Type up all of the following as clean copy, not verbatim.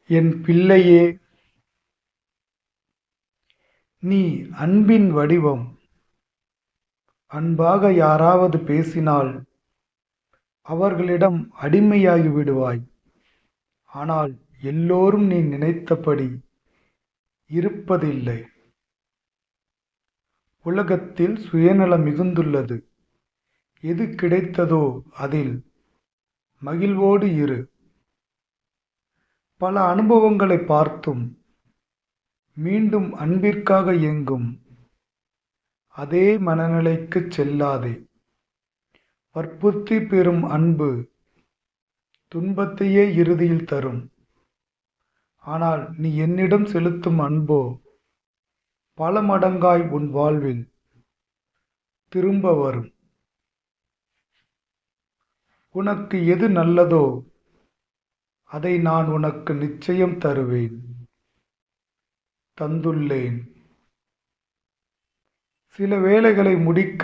என் பிள்ளையே, நீ அன்பின் வடிவம். அன்பாக யாராவது பேசினால் அவர்களிடம் அடிமையாகி விடுவாய். ஆனால் எல்லோரும் நீ நினைத்தபடி இருப்பதில்லை. உலகத்தில் சுயநலம் மிகுந்துள்ளது. எது கிடைத்ததோ அதில் மகிழ்வோடு இரு. பல அனுபவங்களை பார்த்தும் மீண்டும் அன்பிற்காக ஏங்கும் அதே மனநிலைக்குச் செல்லாதே. வற்புறுத்தி பெறும் அன்பு துன்பத்தையே இறுதியில் தரும். ஆனால் நீ என்னிடம் செலுத்தும் அன்போ பல மடங்காய் உன் வாழ்வில் திரும்ப வரும். உனக்கு எது நல்லதோ அதை நான் உனக்கு நிச்சயம் தருவேன், தந்துள்ளேன். சில வேலைகளை முடிக்க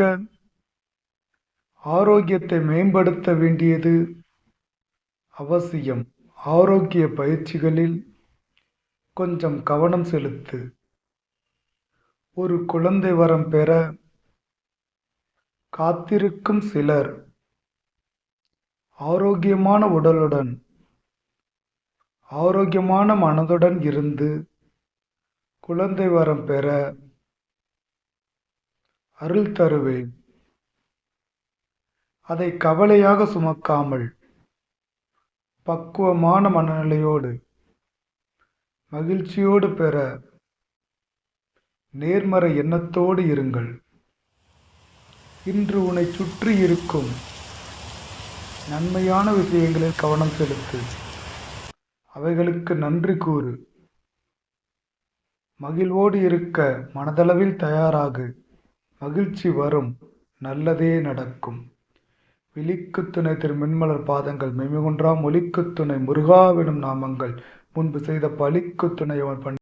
ஆரோக்கியத்தை மேம்படுத்த வேண்டியது அவசியம். ஆரோக்கிய பயிற்சிகளில் கொஞ்சம் கவனம் செலுத்து. ஒரு குழந்தை வரம் பெற காத்திருக்கும் சிலர் ஆரோக்கியமான உடலுடன் ஆரோக்கியமான மனதுடன் இருந்து குழந்தை வரம் பெற அருள் தருவேன். அதை கவலையாக சுமக்காமல் பக்குவமான மனநிலையோடு மகிழ்ச்சியோடு பெற நேர்மறை எண்ணத்தோடு இருங்கள். இன்று உன்னை சுற்றி இருக்கும் நன்மையான விஷயங்களில் கவனம் செலுத்து. அவைகளுக்கு நன்றி கூறு. மகிழ்வோடு இருக்க மனதளவில் தயாராகு. மகிழ்ச்சி வரும், நல்லதே நடக்கும். விழிக்குத் துணை திரு மின்மலர் பாதங்கள் மெய்மிகுன்றாம் ஒலிக்குத் துணை முருகாவிடும் நாமங்கள் முன்பு செய்த பலிக்குத் துணை அவன்